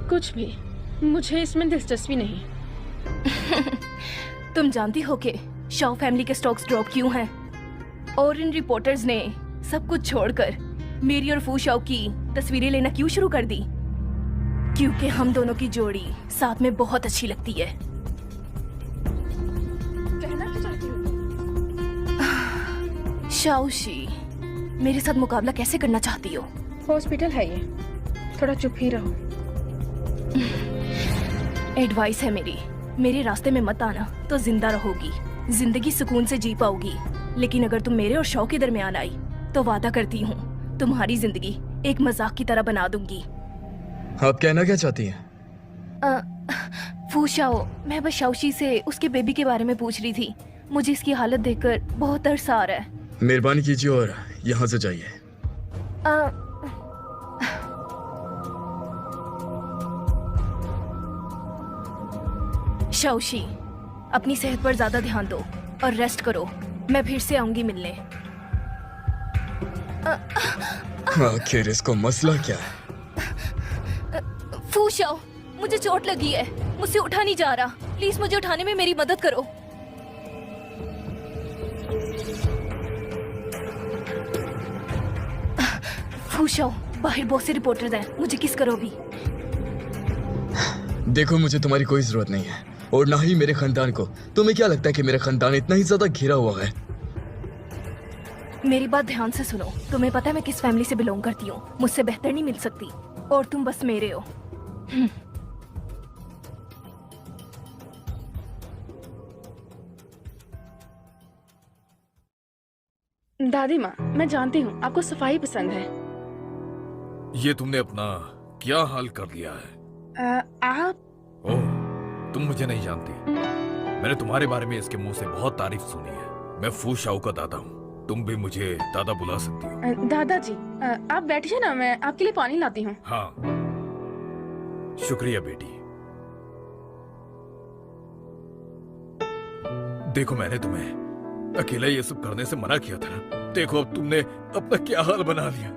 B: कुछ भी, मुझे इसमें दिलचस्पी नहीं।
H: तुम जानती हो कि शाओ फैमिली के स्टॉक्स ड्रॉप क्यों हैं? और इन रिपोर्टर्स ने सब कुछ छोड़कर मेरी और फू शाओ की तस्वीरें लेना क्यों शुरू कर दी? क्योंकि हम दोनों की जोड़ी साथ में बहुत अच्छी लगती है।
B: कहना क्या चाहती हो?
H: शाओशी, मेरे साथ मुकाबला कैसे करना चाहती हो?
B: हॉस्पिटल है ये, थोड़ा चुप ही रहो।
H: एडवाइस है मेरी, मेरे रास्ते में मत आना तो जिंदा रहोगी, जिंदगी सुकून से जी पाओगी। लेकिन अगर तुम मेरे और शाओ के दरमियान आई तो वादा करती हूँ तुम्हारी जिंदगी एक मजाक की तरह बना दूंगी।
C: आप कहना क्या चाहती हैं?
H: फू शाओ, मैं बस शाओशी से उसके बेबी के बारे में पूछ रही थी। मुझे इसकी हालत देखकर बहुत तरस आ रहा है।
C: मेहरबानी कीजिए और यहाँ से जाइए।
H: शाओशी, अपनी सेहत पर ज्यादा ध्यान दो और रेस्ट करो। मैं फिर से आऊंगी मिलने।
C: आखिर इसको मसला क्या है?
H: फू शाओ, मुझे चोट लगी है, मुझसे उठा नहीं जा रहा। प्लीज मुझे उठाने में मेरी मदद करो। फू शाओ, बाहर बहुत से रिपोर्टर्स हैं, मुझे किस करो भी।
C: देखो, मुझे तुम्हारी कोई जरूरत नहीं है और ना ही मेरे खानदान को। तुम्हें क्या लगता है कि मेरा खानदान इतना ही ज्यादा घिरा हुआ है?
H: मेरी बात ध्यान से सुनो। तुम्हें पता है मैं किस फैमिली से बिलोंग करती हूँ। मुझसे बेहतर नहीं मिल सकती और तुम बस मेरे हो।
B: दादी माँ, मैं जानती हूँ आपको सफाई पसंद है।
I: ये तुमने अपना क्या हाल कर लिया है?
B: आप
G: ओह, तुम मुझे नहीं जानती। मैंने तुम्हारे बारे में इसके मुंह से बहुत तारीफ सुनी है। मैं फू शाओ का दादा हूँ। तुम भी मुझे दादा बुला सकती हो।
B: दादाजी, आप बैठिए ना, मैं आपके लिए पानी लाती हूँ।
G: हाँ, शुक्रिया बेटी। देखो, मैंने तुम्हें अकेला ये सब करने से मना किया था ना। देखो अब तुमने अपना क्या हाल बना लिया।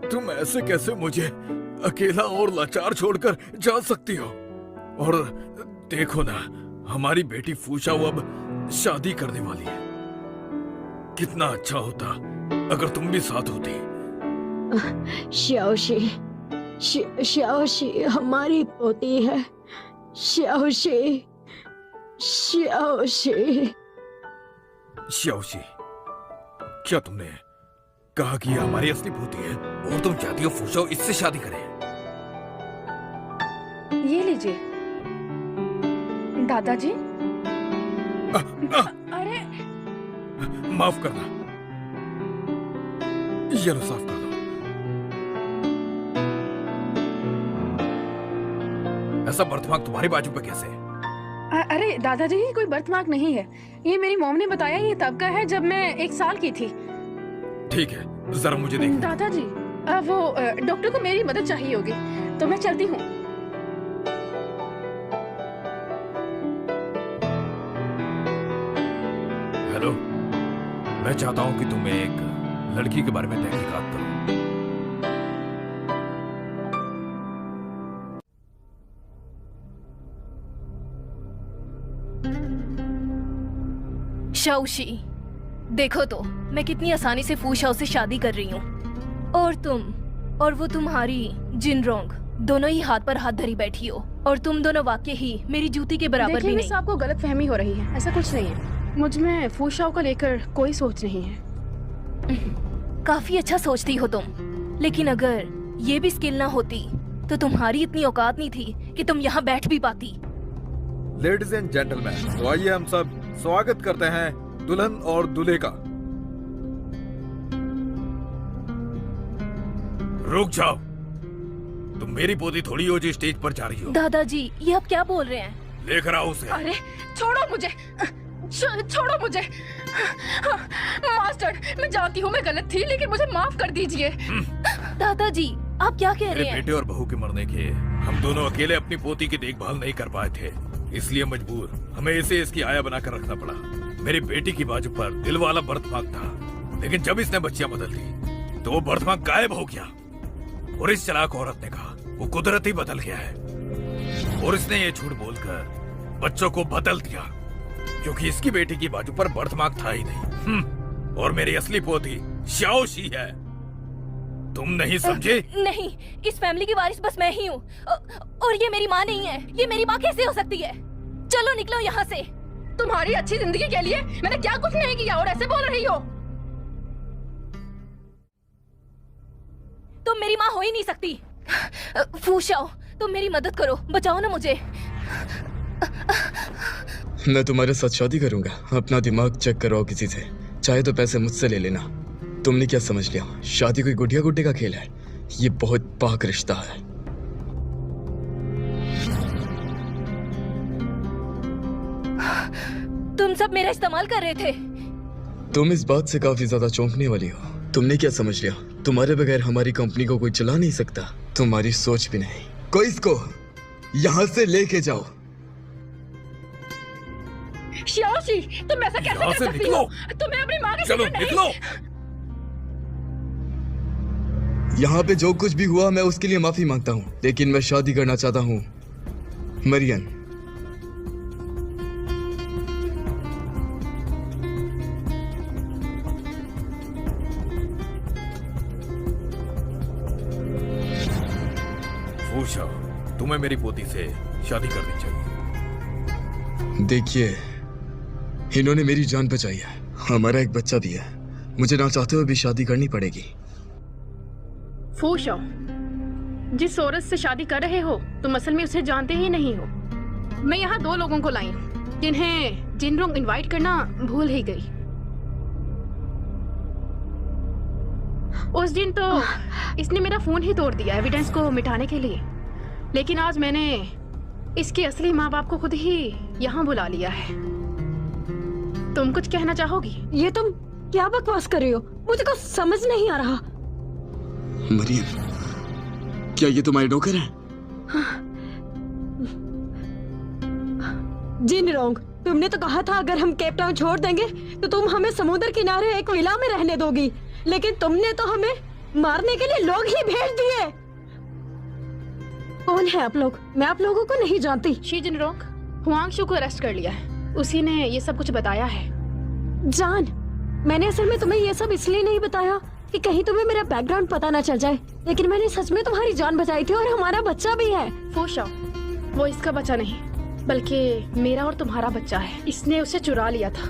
G: तुम ऐसे कैसे मुझे अकेला और लाचार छोड़कर जा सकती हो? और देखो ना, हमारी बेटी फूशाओ अब शादी करने वाली है। कितना अच्छा होता अगर तुम भी साथ होती।
A: शाओशी, शाओशी हमारी पोती है। शाओशी, शाओशी।
G: श्याओशी, क्या तुमने कहा कि ये हमारी असली पोती है और तुम चाहती हो फूशाओ इससे शादी करे?
B: ये लीजिए दादाजी। अरे
G: माफ करना, ये लो साफ कर दो। ऐसा बर्थमार्क तुम्हारी बाजू पे कैसे?
B: अरे दादाजी, ये कोई बर्थमार्क नहीं है। ये मेरी मॉम ने बताया, ये तब का है जब मैं 1 साल की थी।
G: ठीक है, जरा मुझे देखो।
B: दादाजी, वो डॉक्टर को मेरी मदद चाहिए होगी, तो मैं चलती हूँ।
G: हेलो, मैं चाहता हूं कि तुम एक लड़की के बारे में तहकीकात करो।
H: शाओशी, देखो तो मैं कितनी आसानी से फू शाओ से शादी कर रही हूँ, और तुम और वो तुम्हारी जिनरोंग दोनों ही हाथ पर हाथ धरी बैठी हो, और तुम दोनों वाकई ही मेरी जूती के बराबर भी नहीं।
B: आपको गलत फहमी हो रही है, ऐसा कुछ नहीं है। मुझ में फूशाओ को लेकर कोई सोच नहीं है।
H: काफी अच्छा सोचती हो तुम, लेकिन अगर ये भी स्किल ना होती तो तुम्हारी इतनी औकात नहीं थी कि तुम यहाँ बैठ भी पाती।
G: लेडीज एंड जेंटलमैन, तो आइए हम सब स्वागत करते हैं दुल्हन और दूल्हे का। रुक जाओ, तुम मेरी पोती थोड़ी हो जो स्टेज पर जा रही हो।
H: दादाजी, ये आप क्या बोल रहे हैं?
G: लेकर आओ उसे।
B: अरे छोड़ो मुझे, छोड़ो मुझे। मास्टर, मैं जानती हूँ मैं गलत थी, लेकिन मुझे माफ कर दीजिए।
H: दादाजी, आप क्या कह
G: मेरे
H: रहे हैं?
G: बेटे और बहू के मरने के हम दोनों अकेले अपनी पोती की देखभाल नहीं कर पाए थे, इसलिए मजबूर हमें इसे इसकी आया बनाकर रखना पड़ा। मेरी बेटी की बाजू पर दिल वाला बर्थमार्क था, लेकिन जब इसने बच्चियां बदल दी तो वो बर्थमार्क गायब हो गया। और इस चालाक औरत ने कहा वो कुदरती बदल गया है, और इसने ये झूठ बोलकर बच्चों को बदल दिया, क्योंकि इसकी बेटी की बाजू पर बर्थमार्क था ही नहीं। और मेरी असली पोती शाओशी है। तुम नहीं समझे?
H: नहीं, इस फैमिली की वारिस बस मैं ही हूँ, और ये मेरी माँ नहीं है। ये मेरी माँ कैसे हो सकती है? चलो निकलो यहाँ से।
B: तुम्हारी अच्छी जिंदगी के लिए मैंने क्या कुछ नहीं किया और ऐसे बोल रही हो?
H: तुम मेरी माँ हो ही नहीं सकती। फूशाओ, तुम मेरी मदद करो, बचाओ ना मुझे।
C: मैं तुम्हारे साथ शादी करूंगा। अपना दिमाग चेक करवाओ किसी से, चाहे तो पैसे मुझसे ले लेना। तुमने क्या समझ लिया? शादी कोई गुटिया गुड्डे का खेल है? ये बहुत पाक रिश्ता है।
H: तुम सब मेरा इस्तेमाल कर रहे थे।
C: तुम इस बात से काफी ज्यादा चौंकने वाली हो। तुमने क्या समझ लिया? तुम्हारे बगैर हमारी कंपनी को कोई चला नहीं सकता। तुम्हारी सोच भी नहीं। कोई इसको यहाँ से लेके जाओ।
B: शाओशी, तुम ऐसा कैसे
G: यहाँ
B: कर
G: से
B: सकती
G: निकलो।
B: हो? तुम्हें अपनी माँ के
G: चलो
B: फिक्र नहीं?
G: निकलो।
C: यहाँ पे जो कुछ भी हुआ मैं उसके लिए माफी मांगता हूँ, लेकिन मैं शादी करना चाहता हूँ मरियन।
G: फूशाओ, तुम्हें मेरी पोती से शादी करनी चाहिए।
C: देखिए, इन्होंने मेरी जान बचाई है, हमारा एक बच्चा दिया है। मुझे ना चाहते हुए भी शादी करनी पड़ेगी।
B: फूशाओ, जिस औरत से शादी कर रहे हो तुम असल में उसे जानते ही नहीं हो। मैं यहाँ 2 लोगों को लाई हूँ जिन्हें जिनरोंग इनवाइट करना भूल ही गई। उस दिन तो इसने मेरा फोन ही तोड़ दिया एविडेंस को मिटाने के लिए, लेकिन आज मैंने इसके असली माँ बाप को खुद ही यहाँ बुला लिया है। तुम कुछ कहना चाहोगी?
A: ये तुम क्या बकवास कर रही हो? मुझे कुछ समझ नहीं आ रहा।
C: मरियम, क्या ये तुम्हारे नौकर हैं?
A: जिन रोंग, तुमने तो कहा था अगर हम केप टाउन छोड़ देंगे तो तुम हमें समुद्र किनारे एक विला में रहने दोगी, लेकिन तुमने तो हमें मारने के लिए लोग ही भेज दिए। कौन है आप लोग? मैं आप लोगों को नहीं जानती।
B: शी जिनरोंग, हुआंगशु को अरेस्ट कर लिया है। उसी ने ये सब कुछ बताया है।
A: जान, मैंने असल में तुम्हें ये सब इसलिए नहीं बताया कि कहीं तुम्हें मेरा बैकग्राउंड पता ना चल जाए, लेकिन मैंने सच में तुम्हारी जान बचाई थी और हमारा बच्चा भी है।
B: फू शाओ, वो इसका बच्चा नहीं बल्कि मेरा और तुम्हारा बच्चा है। इसने उसे चुरा लिया था।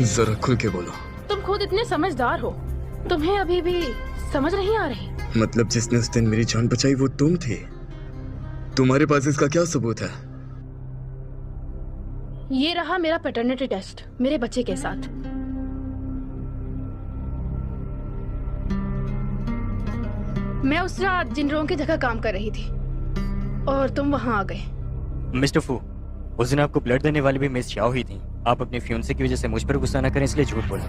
C: जरा खुल के बोलो।
B: तुम खुद इतने समझदार हो, तुम्हें अभी भी समझ नहीं आ रही?
C: मतलब जिसने उस दिन मेरी जान बचाई वो तुम थे? तुम्हारे पास इसका क्या सबूत है?
B: ये रहा मेरा पैटर्निटी टेस्ट मेरे बच्चे के साथ। मैं उस रात जिनरोंग की जगह काम कर रही थी और तुम वहां आ गए।
E: मिस्टर फू, उस दिन आपको ब्लड देने वाली भी मिस शाओ ही थी। आप अपनी फियांसे की वजह से मुझ पर गुस्सा न करें, इसलिए झूठ बोला।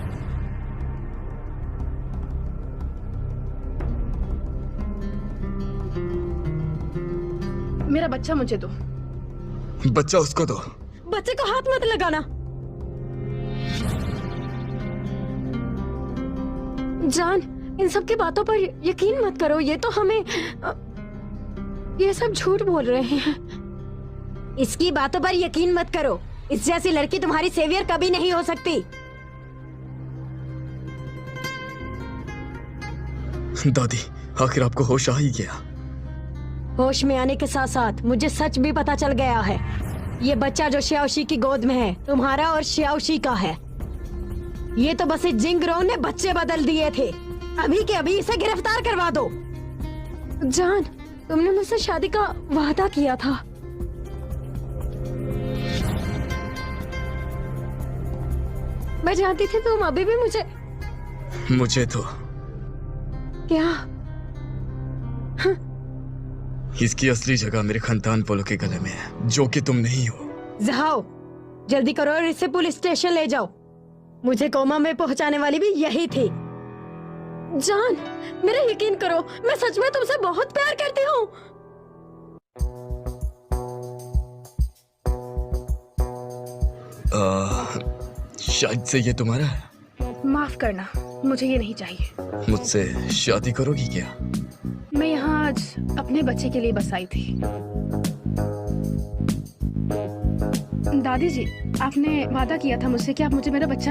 B: मेरा बच्चा मुझे दो।
C: बच्चा उसको दो।
A: बच्चे को हाथ मत लगाना। जान, इन सब की बातों पर यकीन मत करो। ये तो हमें ये सब झूठ बोल रहे हैं। इसकी बातों पर यकीन मत करो। इस जैसी लड़की तुम्हारी सेवियर कभी नहीं हो सकती।
C: दादी, आखिर आपको होश आ ही गया।
A: होश में आने के साथ साथ मुझे सच भी पता चल गया है। ये बच्चा जो श्याओशी की गोद में है तुम्हारा और श्याओशी का है। ये तो बस जिंगरों ने बच्चे बदल दिए थे। अभी के अभी इसे गिरफ्तार करवा दो। जान, तुमने मुझसे शादी का वादा किया था। मैं जानती थी तुम अभी भी
C: मुझे तो
A: क्या?
C: इसकी असली जगह मेरे खानदान वालों के गले में है, जो कि तुम नहीं हो।
A: जाओ, जल्दी करो और इसे पुलिस स्टेशन ले जाओ। मुझे कोमा में पहुंचाने वाली भी यही थी। जान, मेरा यकीन करो, मैं सच में तुमसे बहुत प्यार करती हूँ।
C: शायद से ये तुम्हारा है।
B: माफ करना, मुझे ये नहीं चाहिए।
C: मुझसे शादी करोगी क्या?
B: मैं यहाँ आज अपने बच्चे के लिए बस आई थी। दादी जी, आपने वादा किया था मुझसे कि आप मुझे मेरा बच्चा